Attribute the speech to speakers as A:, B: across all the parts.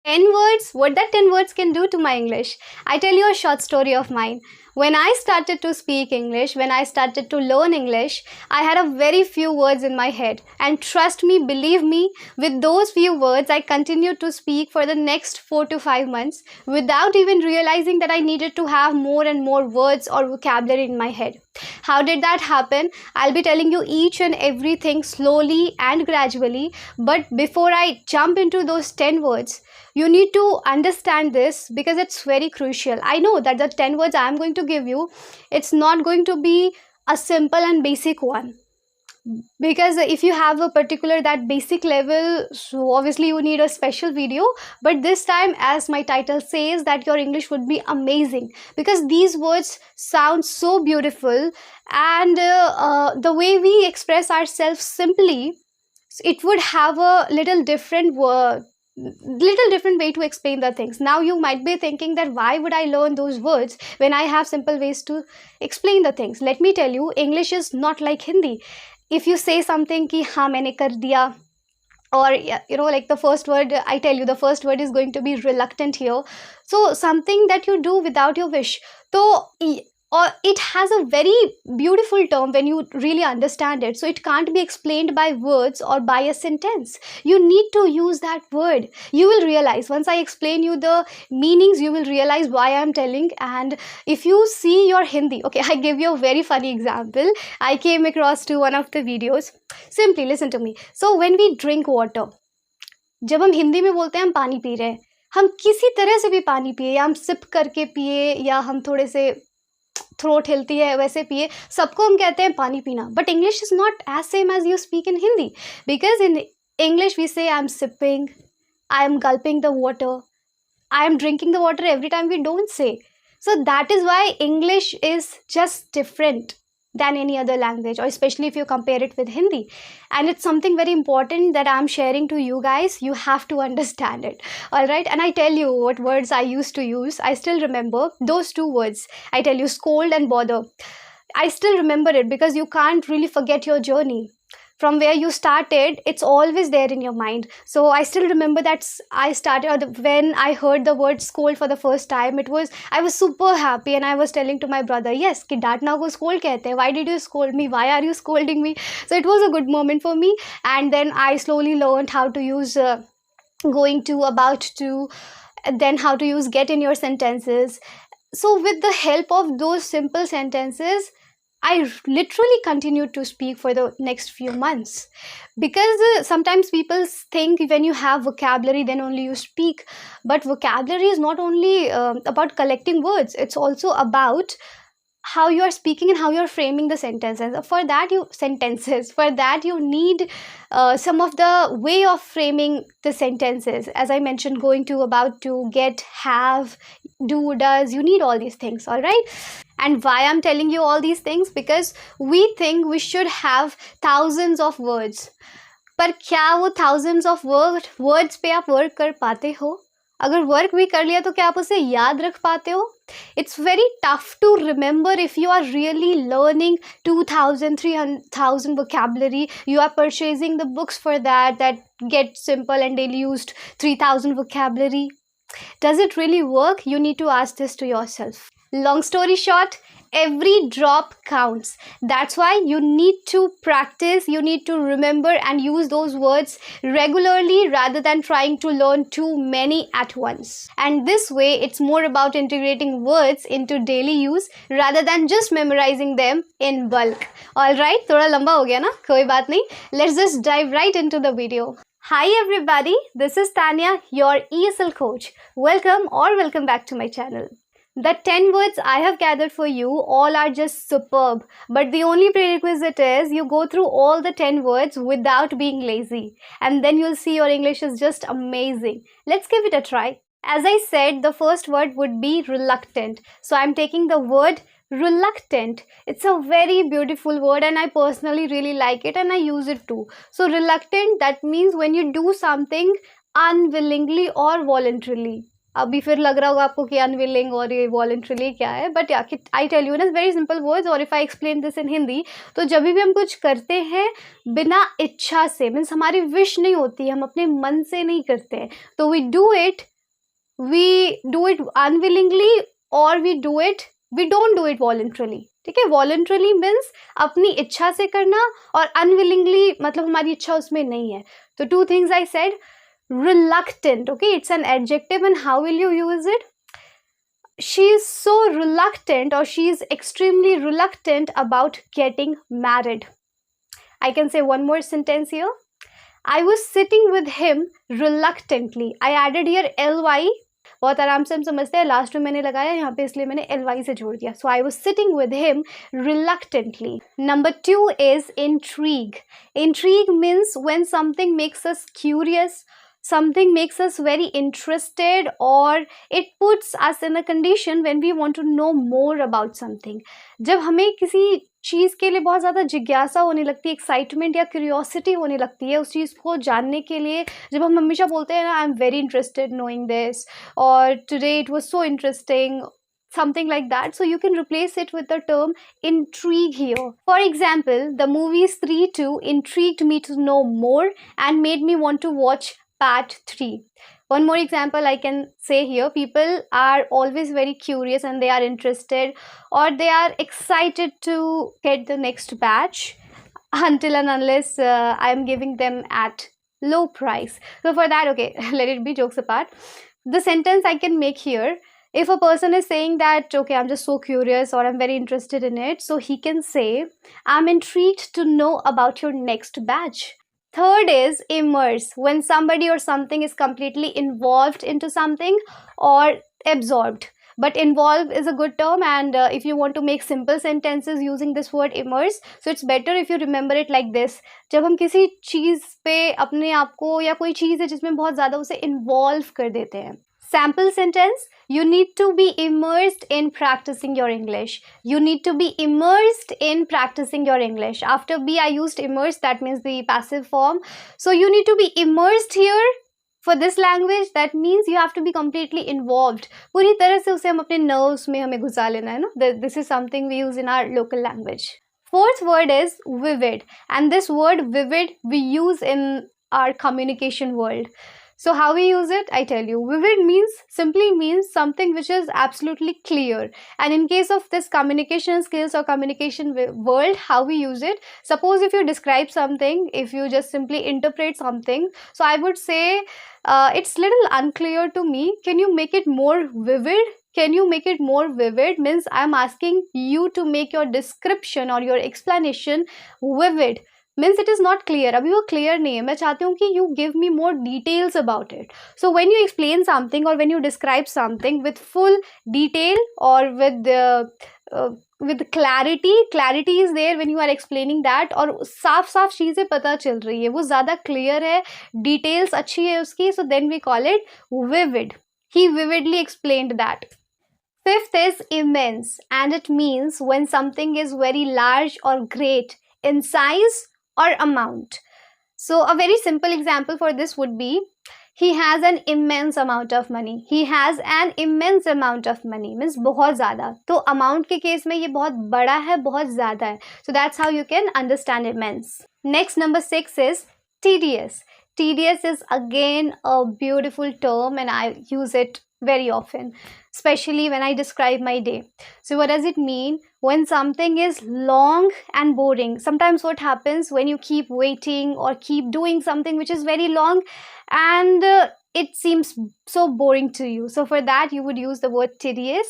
A: 10 words, what that 10 words can do to my English. I tell you a short story of mine. When I started to speak English, when I started to learn English, I had a very few words in my head. And trust me, believe me, with those few words, I continued to speak for the next 4 to 5 months without even realizing that I needed to have more and more words or vocabulary in my head. How did that happen? I'll be telling you each and everything slowly and gradually. But before I jump into those 10 words, you need to understand this because it's very crucial. I know that the 10 words I'm going to give you, it's not going to be a simple and basic one. Because if you have a particular that basic level, so obviously you need a special video. But this time, as my title says, that your English would be amazing because these words sound so beautiful, and the way we express ourselves simply, it would have a little different way to explain the things. Now you might be thinking that why would I learn those words when I have simple ways to explain the things. Let me tell you, English is not like Hindi. If you say something ki हाँ मैंने कर दिया, or like the first word, I tell you the first word is going to be reluctant here. So something that you do without your wish, so or it has a very beautiful term when you really understand it. So it can't be explained by words or by a sentence. You need to use that word. You will realize once I explain you the meanings, you will realize why I'm telling. And if you see your Hindi, okay, I give you a very funny example. I came across to one of the videos. Simply listen to me. So when we drink water, जब हम हिंदी में बोलते हैं हम पानी P रहे हैं, हम किसी तरह से भी पानी पिए, या हम सिप करके पिए, या हम थोड़े से थ्रोट हिलती है वैसे पिए, सबको हम कहते हैं पानी पीना. But English is not as same as you speak in Hindi, because in English we say I am sipping, I am gulping the water, I am drinking the water every time. We don't say. So that is why English is just different than any other language, or especially if you compare it with Hindi. And it's something very important that I'm sharing to you guys. You have to understand it. All right. And I tell you what words I used to use. I still remember those two words. I tell you, scold and bother. I still remember it because you can't really forget your journey. From where you started, it's always there in your mind. So I still remember that I started, when I heard the word scold for the first time, I was super happy, and I was telling to my brother, yes, कि डांटना को scold कहते हैं. Why did you scold me? Why are you scolding me? So it was a good moment for me. And then I slowly learned how to use going to, about to, then how to use get in your sentences. So with the help of those simple sentences, I literally continued to speak for the next few months. Because sometimes people think when you have vocabulary, then only you speak. But vocabulary is not only about collecting words, it's also about how you are speaking and how you are framing the sentences. For that you need some of the way of framing the sentences. As I mentioned, going to, about to, get, have, do, does, you need all these things. All right. And why I'm telling you all these things? Because we think we should have thousands of words. पर क्या वो thousands of words पे आप work कर पाते हो? अगर work भी कर लिया तो क्या आप उसे याद रख पाते हो? It's very tough to remember if you are really learning 2,000, 300,000 vocabulary. You are purchasing the books for that get simple and daily used 3,000 vocabulary. Does it really work? You need to ask this to yourself. Long story short, every drop counts. That's why you need to practice, you need to remember and use those words regularly rather than trying to learn too many at once. And this way, it's more about integrating words into daily use rather than just memorizing them in bulk. Alright, thoda lamba ho gaya na? Koi baat nahi. Let's just dive right into the video. Hi everybody, this is Tanya, your ESL coach. Welcome back to my channel. The 10 words I have gathered for you all are just superb, but the only prerequisite is you go through all the 10 words without being lazy, and then you'll see your English is just amazing. Let's give it a try. As I said, the first word would be reluctant. So I'm taking the word reluctant. It's a very beautiful word and I personally really like it and I use it too. So reluctant, that means when you do something unwillingly or voluntarily. अभी फिर लग रहा होगा आपको कि unwilling और ये voluntarily क्या है, बट आई टेल यू ना वेरी सिंपल वर्ड्स. और if I explain this in Hindi, तो जब भी हम कुछ करते हैं बिना इच्छा से, मीन्स हमारी विश नहीं होती, हम अपने मन से नहीं करते हैं, तो we do it we do it unwillingly or we don't do it voluntarily. ठीक है, voluntarily means अपनी इच्छा से करना और unwillingly मतलब हमारी इच्छा उसमें नहीं है. तो two things I said. Reluctant, okay, it's an adjective, and how will you use it? She is so reluctant, or she is extremely reluctant about getting married. I can say one more sentence here. I was sitting with him reluctantly. I added here ly. बहुत आराम से हम समझते हैं, last में मैंने लगाया यहाँ पे इसलिए मैंने ly से जोड़ दिया. So I was sitting with him reluctantly. Number 2 is intrigue. Intrigue means when something makes us curious, something makes us very interested, or it puts us in a condition when we want to know more about something. जब हमें किसी चीज़ के लिए बहुत ज़्यादा जिज्ञासा होने लगती है, एक्साइटमेंट या क्यूरियोसिटी होने लगती है उस चीज़ को जानने के लिए, जब हम हमेशा बोलते हैं ना I am very interested knowing this, और today it was so interesting, something like that. So you can replace it with the term intrigue here. For example, the movie 3:2 intrigued me to know more and made me want to watch part 3. One more example I can say here. People are always very curious and they are interested, or they are excited to get the next batch until and unless I am giving them at low price. So for that, okay, let it be, jokes apart. The sentence I can make here, if a person is saying that, okay, I'm just so curious or I'm very interested in it, so he can say, I'm intrigued to know about your next batch. Third is immerse, when somebody or something is completely involved into something or absorbed. But involve is a good term, and if you want to make simple sentences using this word immerse, so it's better if you remember it like this. जब हम किसी चीज़ पे अपने आप को, या कोई चीज़ है जिसमें बहुत ज़्यादा उसे involve कर देते हैं. Sample sentence, you need to be immersed in practicing your English. You need to be immersed in practicing your English. After be, I used immersed, that means the passive form. So you need to be immersed here for this language. That means you have to be completely involved. पूरी तरह से उसे हम अपने nerves में हमें घुसा लेना है ना. This is something we use in our local language. Fourth word is vivid, and this word vivid we use in our communication world. So how we use it, I tell you. Vivid simply means something which is absolutely clear. And in case of this communication skills or communication world, how we use it, suppose if you describe something, if you just simply interpret something, so I would say it's little unclear to me. Can you make it more vivid? Can you make it more vivid? Means I'm asking you to make your description or your explanation vivid. Means it is not clear. अभी वो clear नहीं है. मैं चाहती हूँ कि you give me more details about it. So when you explain something or when you describe something with full detail or with clarity is there when you are explaining that, और साफ साफ चीज़ें पता चल रही है, वो ज़्यादा clear है, details अच्छी है उसकी, so then we call it vivid. He vividly explained that. Fifth is immense, and it means when something is very large or great in size or amount. So a very simple example for this would be, he has an immense amount of money. He has an immense amount of money means बहुत ज़्यादा. तो amount के case में ये बहुत बड़ा है, बहुत ज़्यादा है. So that's how you can understand immense. Next, number 6 is tedious. Tedious is again a beautiful term, and I use it very often, especially when I describe my day. So what does it mean? When something is long and boring. Sometimes what happens when you keep waiting or keep doing something which is very long and it seems so boring to you. So for that you would use the word tedious.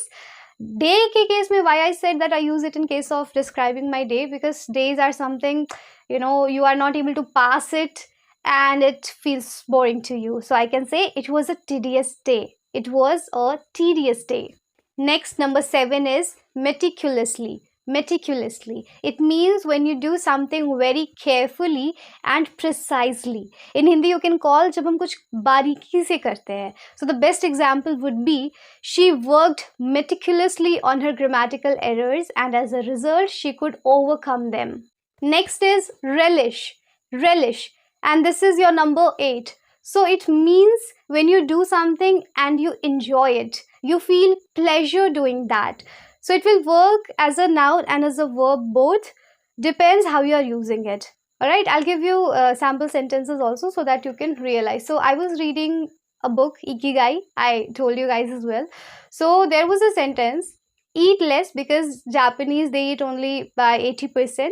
A: Day के case में, why I said that I use it in case of describing my day, because days are something, you are not able to pass it and it feels boring to you. So I can say it was a tedious day. It was a tedious day. Next, number 7 is meticulously. Meticulously. It means when you do something very carefully and precisely. In Hindi you can call जब हम कुछ बारीकी से करते हैं. So the best example would be, she worked meticulously on her grammatical errors and as a result she could overcome them. Next is relish. Relish. And this is your number 8. So it means when you do something and you enjoy it, you feel pleasure doing that. So it will work as a noun and as a verb both. Depends how you are using it. Alright, I'll give you sample sentences also so that you can realize. So I was reading a book, Ikigai. I told you guys as well. So there was a sentence, eat less, because Japanese, they eat only by 80%.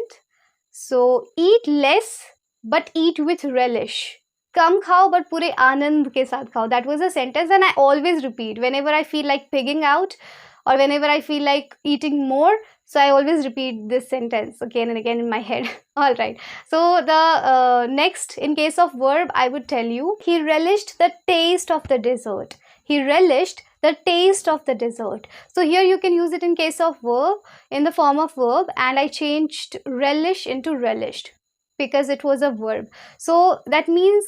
A: So eat less but eat with relish. कम खाओ but पूरे आनंद के साथ खाओ. That was a sentence and I always repeat whenever I feel like pigging out or whenever I feel like eating more. So I always repeat this sentence again and again in my head. All right. So the next, in case of verb, I would tell you, he relished the taste of the dessert. He relished the taste of the dessert. So here you can use it in case of verb, in the form of verb, and I changed relish into relished because it was a verb. So that means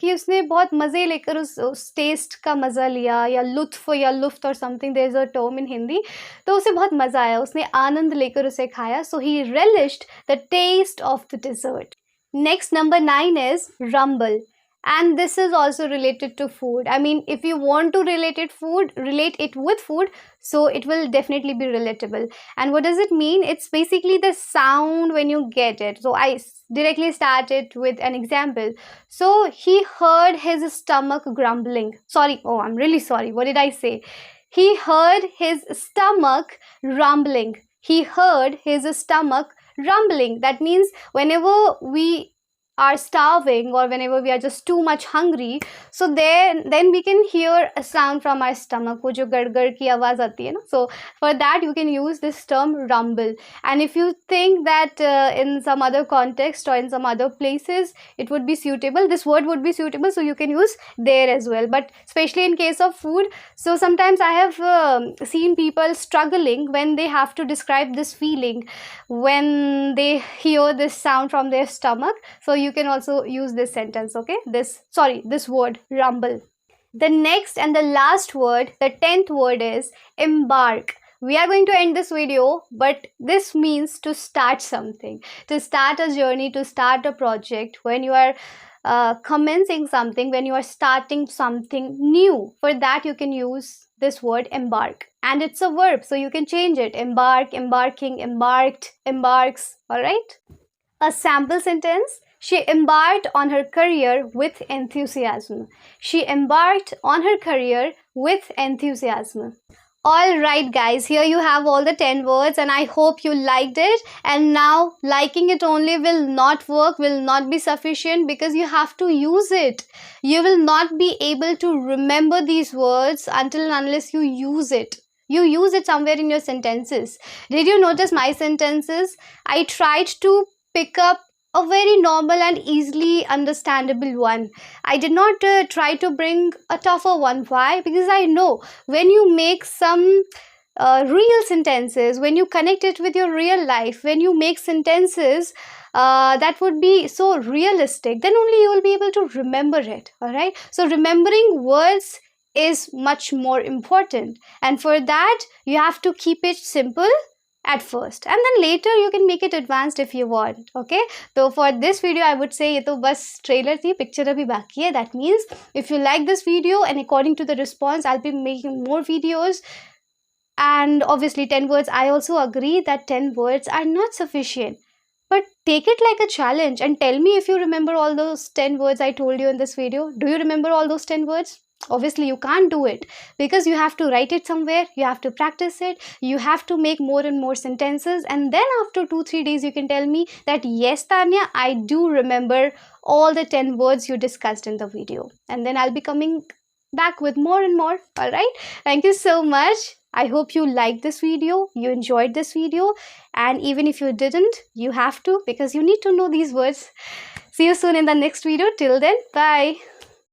A: कि उसने बहुत मज़े लेकर उस taste का मज़ा लिया, या लुत्फ़ or something, there is a term in Hindi, तो उसे बहुत मज़ा आया, उसने आनंद लेकर उसे खाया. So he relished the taste of the dessert. Next, number 9 is rumble. And this is also related to food. I mean, if you want to relate it with food, so it will definitely be relatable. And what does it mean? It's basically the sound when you get it. So I directly started with an example. So he heard his stomach grumbling. I'm really sorry. What did I say? He heard his stomach rumbling. He heard his stomach rumbling. That means whenever we are starving or whenever we are just too much hungry, so then we can hear a sound from our stomach, wo jo gad ki awaaz aati hai na. So for that you can use this term rumble. And if you think that in some other context or in some other places it would be suitable, this word would be suitable, so you can use there as well. But especially in case of food, so sometimes I have seen people struggling when they have to describe this feeling when they hear this sound from their stomach. So you can also use this sentence, okay? This word, rumble. The next and the last word, the 10th word is embark. We are going to end this video, but this means to start something, to start a journey, to start a project. When you are commencing something, when you are starting something new, for that you can use this word embark. And it's a verb, so you can change it. Embark, embarking, embarked, embarks. All right? A sample sentence. She embarked on her career with enthusiasm. She embarked on her career with enthusiasm. Alright guys, here you have all the 10 words and I hope you liked it. And now liking it only will not work, will not be sufficient, because you have to use it. You will not be able to remember these words until and unless you use it. You use it somewhere in your sentences. Did you notice my sentences? I tried to pick up a very normal and easily understandable one. I did not try to bring a tougher one. Why? Because I know when you make some real sentences, when you connect it with your real life, when you make sentences that would be so realistic, then only you will be able to remember it. All right. So remembering words is much more important, and for that you have to keep it simple at first, and then later you can make it advanced if you want. Okay, so for this video I would say ye to bas trailer thi, picture abhi baki hai. That means if you like this video, and according to the response I'll be making more videos. And obviously 10 words, I also agree that 10 words are not sufficient, but take it like a challenge and tell me if you remember all those 10 words I told you in this video. Do you remember all those 10 words? Obviously you can't do it, because you have to write it somewhere, you have to practice it, you have to make more and more sentences, and then after 2-3 days you can tell me that yes Tanya, I do remember all the 10 words you discussed in the video, and then I'll be coming back with more and more. All right, thank you so much. I hope you liked this video, you enjoyed this video, and even if you didn't, you have to, because you need to know these words. See you soon in the next video. Till then, bye.